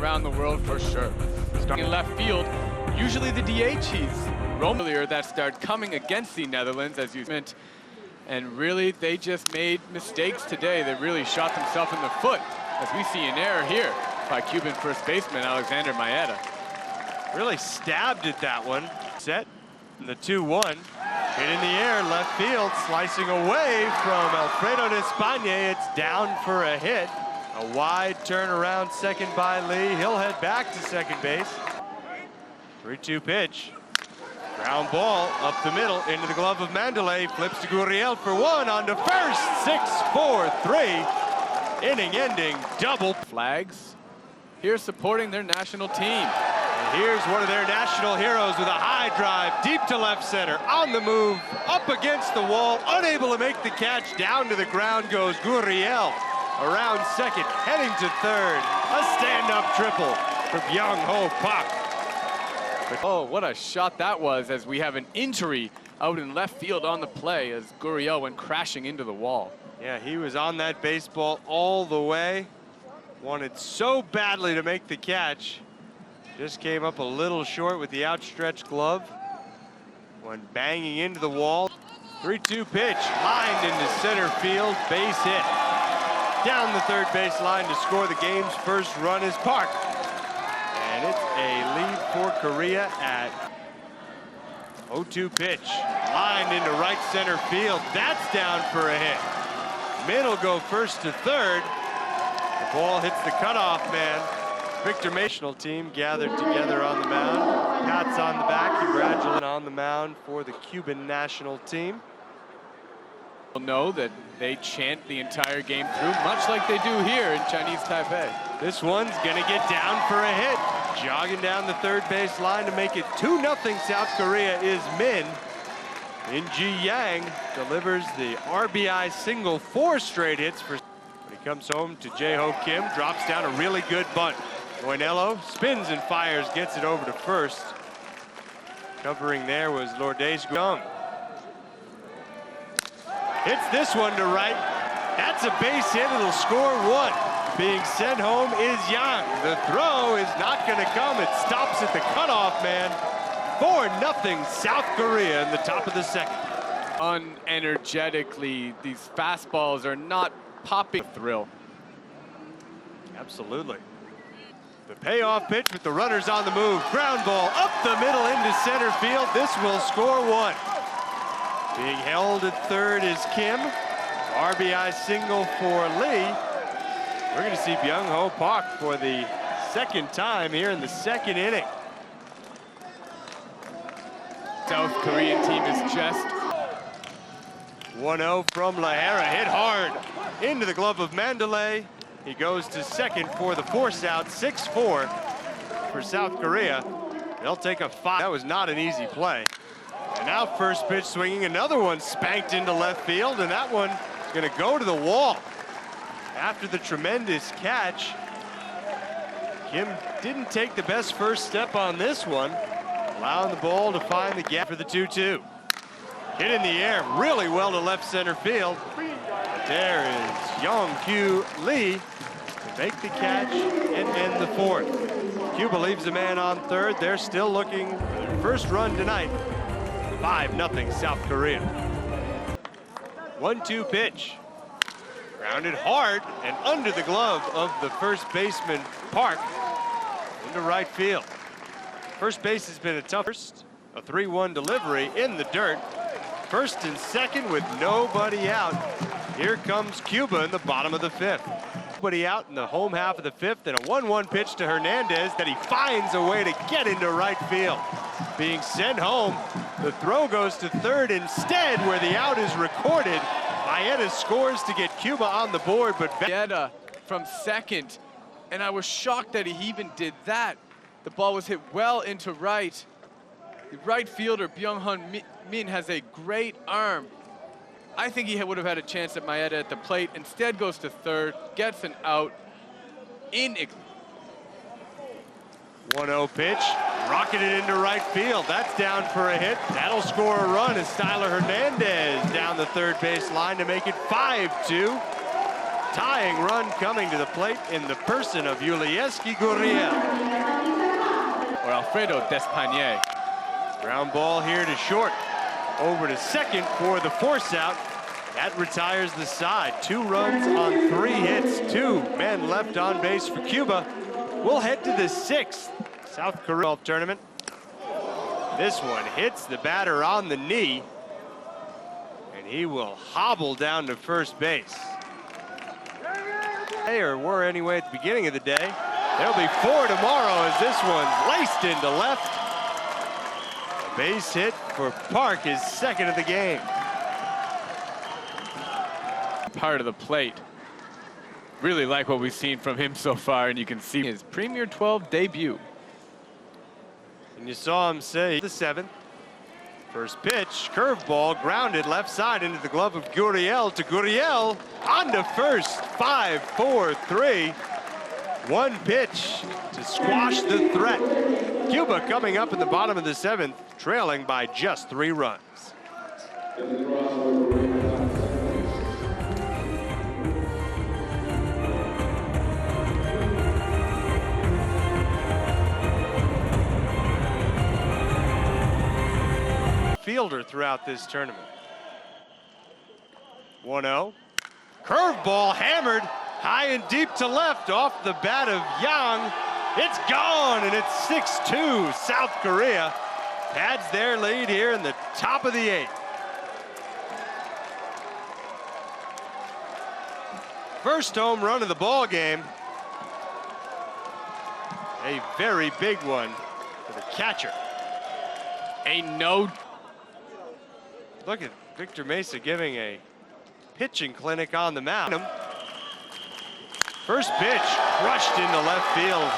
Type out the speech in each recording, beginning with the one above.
around the world for sure. Starting in left field, usually the DH he's earlier that started coming against the Netherlands, as you meant, and really they just made mistakes today. They really shot themselves in the foot, as we see an error here by Cuban first baseman Alexander Maeda. Really stabbed at that one. Set, and the 2-1. Hit in the air, left field, slicing away from Alfredo de España. It's down for a hit. A wide turnaround second by Lee. He'll head back to second base. 3-2 pitch. Ground ball up the middle into the glove of Mandalay. Flips to Gurriel for one on to first. 6-4-3. Inning-ending double. Flags here supporting their national team. And here's one of their national heroes with a high drive deep to left center. On the move, up against the wall, unable to make the catch. Down to the ground goes Gurriel. Around second, heading to third. A stand-up triple for Byung-ho Park. Oh, what a shot that was, as we have an injury out in left field on the play as Gurriel went crashing into the wall. Yeah, he was on that baseball all the way. Wanted so badly to make the catch. Just came up a little short with the outstretched glove. Went banging into the wall. 3-2 pitch, lined into center field, base hit. Down the third base line to score the game's first run is Park. And it's a lead for Korea at 0-2 pitch. Lined into right center field. That's down for a hit. Min will go first to third. The ball hits the cutoff man. Victor National team gathered together on the mound. Pats on the back, congratulating on the mound for the Cuban national team. We'll know that they chant the entire game through, much like they do here in Chinese Taipei. This one's gonna get down for a hit. Jogging down the third base line to make it 2-0 South Korea is Min. In-ji Yang delivers the RBI single, 4 straight hits for. When he comes home to Jae-ho Kim, drops down a really good bunt. Moinello spins and fires, gets it over to first. Covering there was Lourdes Guyong. Hits this one to right. That's a base hit, it'll score 1. Being sent home is Yang. The throw is not gonna come. It stops at the cutoff man. 4-0 South Korea in the top of the second. Unenergetically, these fastballs are not popping. Thrill. Absolutely. The payoff pitch with the runners on the move. Ground ball up the middle into center field. This will score 1. Being held at third is Kim. RBI single for Lee. We're going to see Byung-ho Park for the second time here in the second inning. South Korean team is just 1-0 from Lahara, hit hard into the glove of Mandalay. He goes to second for the force out. 6-4 for South Korea. They'll take a 5. That was not an easy play. And now first pitch swinging, another one spanked into left field, and that one is going to go to the wall. After the tremendous catch, Kim didn't take the best first step on this one, allowing the ball to find the gap for the 2-2. Hit in the air really well to left center field. There is Yong-kyu Lee to make the catch and end the fourth. Cuba leaves a man on third. They're still looking for their first run tonight. 5-0 South Korea. 1-2 pitch. Grounded hard and under the glove of the first baseman, Park, into right field. First base has been a tough first. A 3-1 delivery in the dirt. First and second with nobody out. Here comes Cuba in the bottom of the 5th. Nobody out in the home half of the 5th, and a 1-1 pitch to Hernandez that he finds a way to get into right field. Being sent home, the throw goes to third instead, where the out is recorded. Maeda scores to get Cuba on the board, but Maeda from second, and I was shocked that he even did that. The ball was hit well into right. The right fielder, Byung-ho Min, has a great arm. I think he would have had a chance at Maeda at the plate. Instead goes to third, gets an out. 1-0 pitch, rocketed into right field. That's down for a hit. That'll score a run as Styler Hernandez down the third base line to make it 5-2. tying run coming to the plate in the person of Yulievsky Guriel. Or Alfredo Despaigne. Ground ball here to short. Over to second for the force out. That retires the side. 2 runs on 3 hits. 2 men left on base for Cuba. We'll head to the 6th South Korea tournament. This one hits the batter on the knee, and he will hobble down to first base. Or were anyway at the beginning of the day. There'll be 4 tomorrow as this one's laced into left. A base hit for Park, his 2nd of the game. Part of the plate. Really like what we've seen from him so far, and you can see his Premier12 debut. And you saw him say the 7th. First pitch, curveball, grounded left side into the glove of Guriel to Guriel. On to first, 5-4-3. 1 pitch to squash the threat. Cuba coming up in the bottom of the 7th, trailing by just 3 runs. Fielder throughout this tournament. 1-0. Curveball hammered high and deep to left off the bat of Yang. It's gone, and it's 6-2. South Korea pads their lead here in the top of the 8th. First home run of the ball game. A very big one for the catcher. Look at Victor Mesa giving a pitching clinic on the mound. First pitch crushed into left field.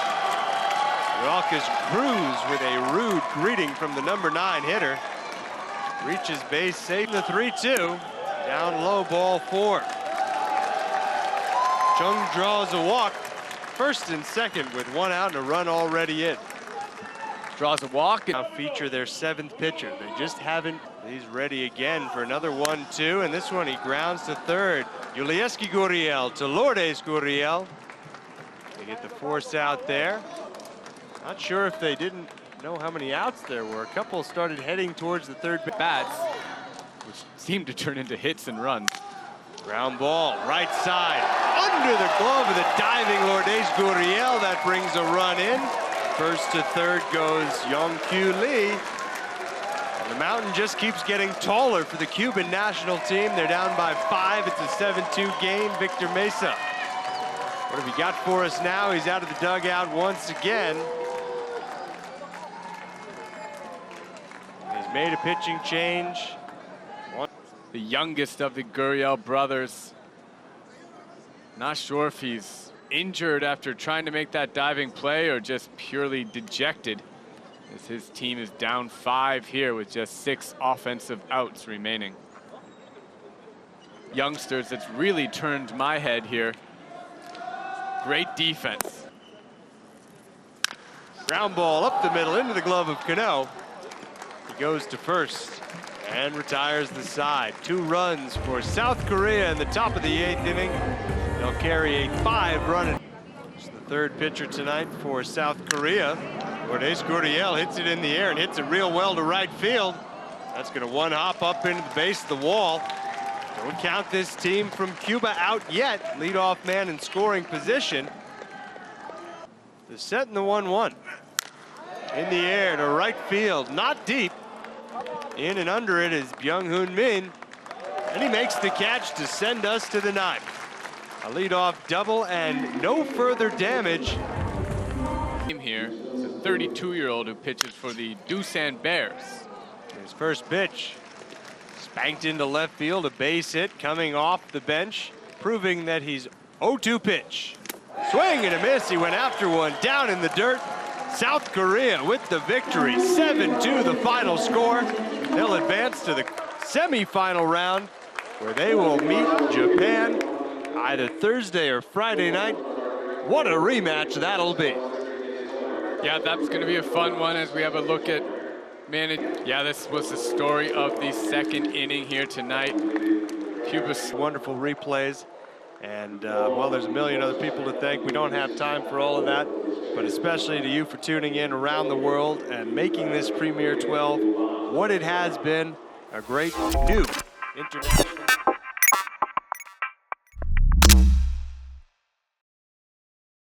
Ralphus Cruz with a rude greeting from the number 9 hitter. Reaches base, safe the 3-2. Down low, ball 4. Chung draws a walk. First and second with 1 out and a run already in. Draws a walk. Now feature their 7th pitcher. They just haven't. He's ready again for another 1-2, and this one he grounds to third. Yulievsky Guriel to Lourdes Guriel. They get the force out there. Not sure if they didn't know how many outs there were. A couple started heading towards the third bats, which seemed to turn into hits and runs. Ground ball, right side, under the glove of the diving Lourdes Guriel. That brings a run in. First to third goes Yong-Kyu Lee. And the mountain just keeps getting taller for the Cuban national team. They're down by 5. It's a 7-2 game. Victor Mesa. What have he got for us now? He's out of the dugout once again. He's made a pitching change. The youngest of the Guriel brothers. Not sure if he's injured after trying to make that diving play or just purely dejected, as his team is down 5 here with just 6 offensive outs remaining. Youngsters, that's really turned my head here. Great defense. Ground ball up the middle into the glove of Cano. He goes to first and retires the side. 2 runs for South Korea in the top of the 8th inning. They'll carry a 5-run. It's the 3rd pitcher tonight for South Korea. Lourdes Guriel hits it in the air and hits it real well to right field. That's going to 1-hop up into the base of the wall. Don't count this team from Cuba out yet. Leadoff man in scoring position. The set and the 1-1. In the air to right field, not deep. In and under it is Byung-Hoon Min, and he makes the catch to send us to the 9th. A leadoff double and no further damage. Here, the 32-year-old who pitches for the Doosan Bears. His first pitch, spanked into left field, a base hit coming off the bench, proving that he's 0-2 pitch. Swing and a miss, he went after one, down in the dirt. South Korea with the victory, 7-2 the final score. They'll advance to the semifinal round where they will meet Japan either Thursday or Friday night. What a rematch that'll be. Yeah, that's going to be a fun one as we have a look at Yeah, this was the story of the 2nd inning here tonight. Cuba's wonderful replays. And, well, there's a million other people to thank. We don't have time for all of that, but especially to you for tuning in around the world and making this Premier 12 what it has been, a great new international.